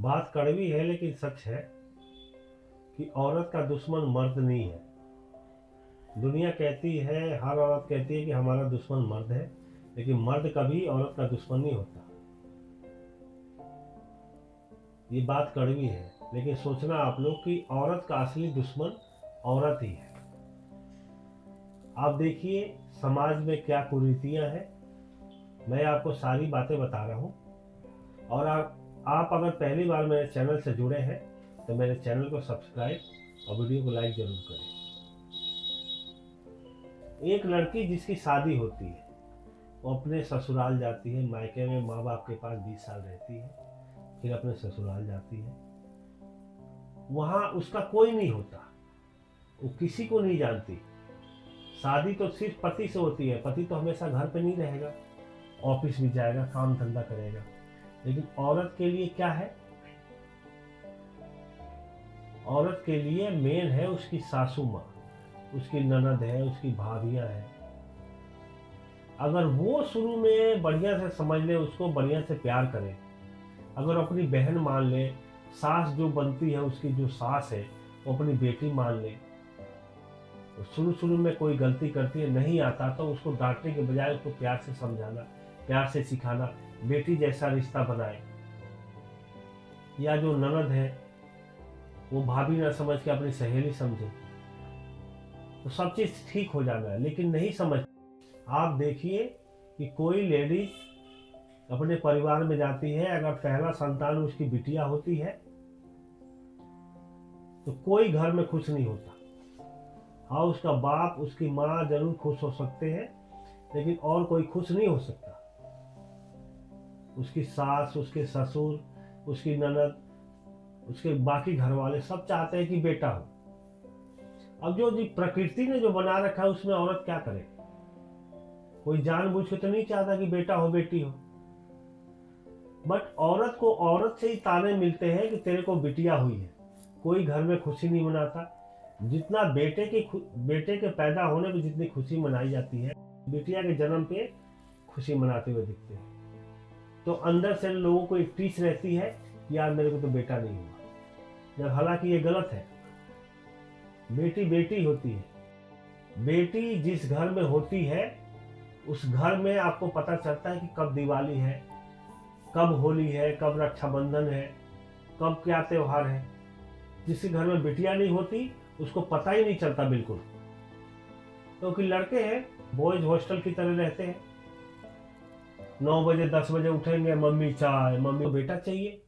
बात कड़वी है लेकिन सच है कि औरत का दुश्मन मर्द नहीं है। दुनिया कहती है, हर औरत कहती है कि हमारा दुश्मन मर्द है, लेकिन मर्द कभी औरत का दुश्मन नहीं होता। ये बात कड़वी है, लेकिन सोचना आप लोग कि औरत का असली दुश्मन औरत ही है। आप देखिए समाज में क्या कुरीतियां हैं, मैं आपको सारी बातें बता रहा हूँ। और आप अगर पहली बार मेरे चैनल से जुड़े हैं तो मेरे चैनल को सब्सक्राइब और वीडियो को लाइक जरूर करें। एक लड़की जिसकी शादी होती है वो अपने ससुराल जाती है, मायके में माँ बाप के पास 20 साल रहती है, फिर अपने ससुराल जाती है। वहाँ उसका कोई नहीं होता, वो किसी को नहीं जानती। शादी तो सिर्फ पति से होती है, पति तो हमेशा घर पे नहीं रहेगा, ऑफिस भी जाएगा, काम धंधा करेगा। लेकिन औरत के लिए क्या है? औरत के लिए मेन है उसकी सासू माँ, उसकी ननद है, उसकी भाभियां हैं। अगर वो शुरू में बढ़िया से समझ ले, उसको बढ़िया से प्यार करे, अगर अपनी बहन मान ले, सास जो बनती है उसकी जो सास है वो अपनी बेटी मान ले, तो शुरू शुरू में कोई गलती करती है, नहीं आता तो उसको डांटने के बजाय उसको प्यार से समझाना, प्यार से सिखाना, बेटी जैसा रिश्ता बनाए। या जो ननद है वो भाभी ना समझ के अपनी सहेली समझे, तो सब चीज ठीक हो जाना है। लेकिन नहीं समझ। आप देखिए कि कोई लेडीज अपने परिवार में जाती है, अगर पहला संतान उसकी बिटिया होती है तो कोई घर में खुश नहीं होता। हाँ, उसका बाप उसकी माँ जरूर खुश हो सकते हैं, लेकिन और कोई खुश नहीं हो सकता। उसकी सास, उसके ससुर, उसकी ननद, उसके बाकी घर वाले सब चाहते हैं कि बेटा हो। अब जो प्रकृति ने जो बना रखा है उसमें औरत क्या करे? कोई जानबूझ के तो नहीं चाहता कि बेटा हो बेटी हो, बट औरत को औरत से ही ताने मिलते हैं कि तेरे को बिटिया हुई है। कोई घर में खुशी नहीं मनाता। जितना बेटे के पैदा होने पे जितनी खुशी मनाई जाती है, बिटिया के जन्म पे खुशी मनाते हुए दिखते हैं। तो अंदर से लोगों को एक टीस रहती है कि यार मेरे को तो बेटा नहीं हुआ, जब हालांकि ये गलत है। बेटी बेटी होती है। बेटी जिस घर में होती है उस घर में आपको पता चलता है कि कब दिवाली है, कब होली है, कब रक्षाबंधन है, कब क्या त्योहार है। जिसके घर में बिटिया नहीं होती उसको पता ही नहीं चलता बिल्कुल, क्योंकि लड़के हैं, बॉयज हॉस्टल की तरह रहते हैं। 9 बजे 10 बजे उठेंगे, मम्मी चाय, मम्मी को बेटा चाहिए।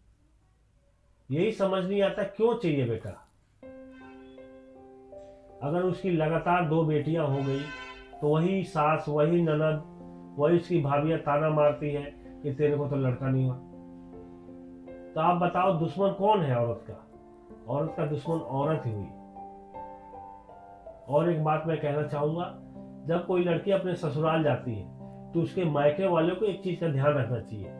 यही समझ नहीं आता क्यों चाहिए बेटा। अगर उसकी लगातार 2 बेटियां हो गई तो वही सास, वही ननद, वही उसकी भाभियां ताना मारती है कि तेरे को तो लड़का नहीं हुआ। तो आप बताओ दुश्मन कौन है औरत का? औरत का दुश्मन औरत ही हुई। और एक बात मैं कहना चाहूंगा, जब कोई लड़की अपने ससुराल जाती है तो उसके मायके वालों को एक चीज का ध्यान रखना चाहिए,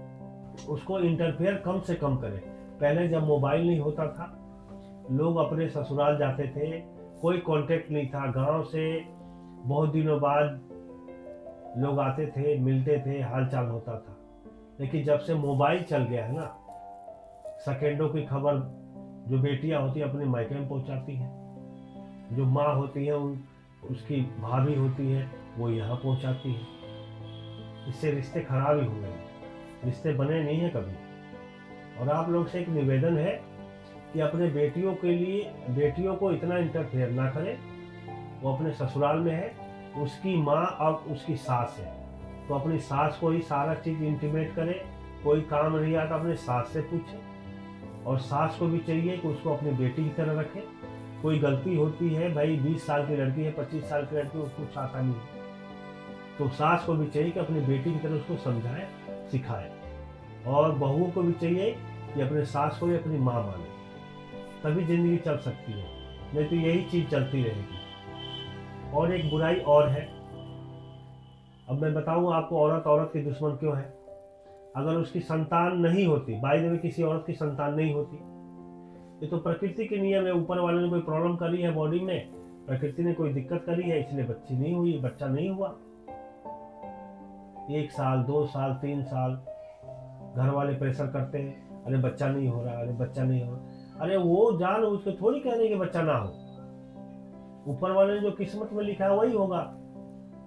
उसको इंटरफेयर कम से कम करें। पहले जब मोबाइल नहीं होता था, लोग अपने ससुराल जाते थे, कोई कांटेक्ट नहीं था, गांव से बहुत दिनों बाद लोग आते थे, मिलते थे, हालचाल होता था। लेकिन जब से मोबाइल चल गया है ना, सेकेंडों की खबर जो बेटियां होती है अपने मायके में पहुंचाती हैं, जो माँ होती है उसकी भाभी होती है वो यहाँ पहुंचाती है। इससे रिश्ते खराब ही हुए हैं, रिश्ते बने नहीं है कभी। और आप लोग से एक निवेदन है कि अपने बेटियों के लिए, बेटियों को इतना इंटरफेयर ना करें। वो अपने ससुराल में है, उसकी माँ और उसकी सास है, तो अपनी सास को ही सारा चीज इंटीमेट करे। कोई काम नहीं आता अपने सास से पूछे, और सास को भी चाहिए कि उसको अपनी बेटी की तरह रखे। कोई गलती होती है, भाई 20 साल की लड़की है, 25 साल की लड़की, उसको कुछ आता नहीं है, तो सास को भी चाहिए कि अपनी बेटी की तरह उसको समझाए, सिखाए। और बहुओं को भी चाहिए कि अपने सास को ही अपनी माँ माने, तभी जिंदगी चल सकती है, नहीं तो यही चीज चलती रहेगी। और एक बुराई और है, अब मैं बताऊंगा आपको औरत औरत की दुश्मन क्यों है। अगर उसकी संतान नहीं होती, बाई द वे किसी औरत की संतान नहीं होती, ये तो प्रकृति के नियम है। ऊपर वाले ने कोई प्रॉब्लम करी है बॉडी में, प्रकृति ने कोई दिक्कत करी है, इसलिए बच्ची नहीं हुई, बच्चा नहीं हुआ। 1 साल 2 साल 3 साल घर वाले प्रेशर करते हैं, अरे बच्चा नहीं हो रहा, अरे बच्चा नहीं हो रहा। अरे वो जान उसको थोड़ी कह रही कि बच्चा ना हो, ऊपर वाले ने जो किस्मत में लिखा है वही होगा।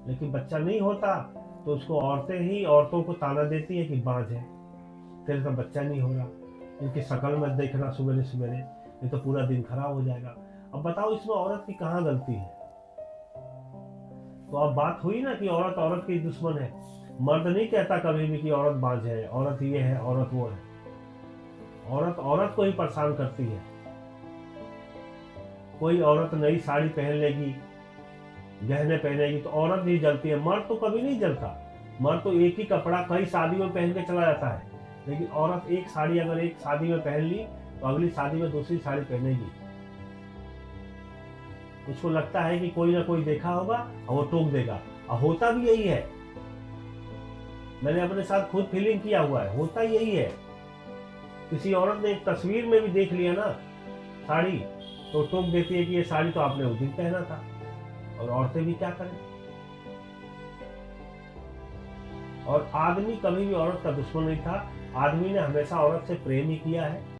लेकिन बच्चा नहीं होता तो उसको औरतें ही औरतों को ताना देती है कि बांझ है, तेरे तो बच्चा नहीं हो रहा, इनकी शक्ल मत देखना सवेरे सवेरे, ये तो पूरा दिन खराब हो जाएगा। अब बताओ इसमें औरत की कहाँ गलती है? तो अब बात हुई ना कि औरत औरत की दुश्मन है। मर्द नहीं कहता कभी भी कि औरत बांझ है, औरत ये है, औरत वो है। औरत औरत को ही परेशान करती है। कोई औरत नई साड़ी पहन लेगी, गहने पहनेगी तो औरत ही जलती है, मर्द तो कभी नहीं जलता। मर्द तो एक ही कपड़ा कई शादियों में पहन के चला जाता है, लेकिन औरत एक साड़ी अगर एक शादी में पहन ली तो अगली शादी में दूसरी साड़ी पहनेगी। उसको लगता है कि कोई ना कोई देखा होगा और वो टोक देगा, और होता भी यही है। मैंने अपने साथ खुद फीलिंग किया हुआ है, होता यही है। किसी औरत ने एक तस्वीर में भी देख लिया ना साड़ी, तो टोक देती है कि ये साड़ी तो आपने उस दिन पहना था। और औरतें भी क्या करें? और आदमी कभी भी औरत का दुश्मन नहीं था। आदमी ने हमेशा औरत से प्रेम ही किया है।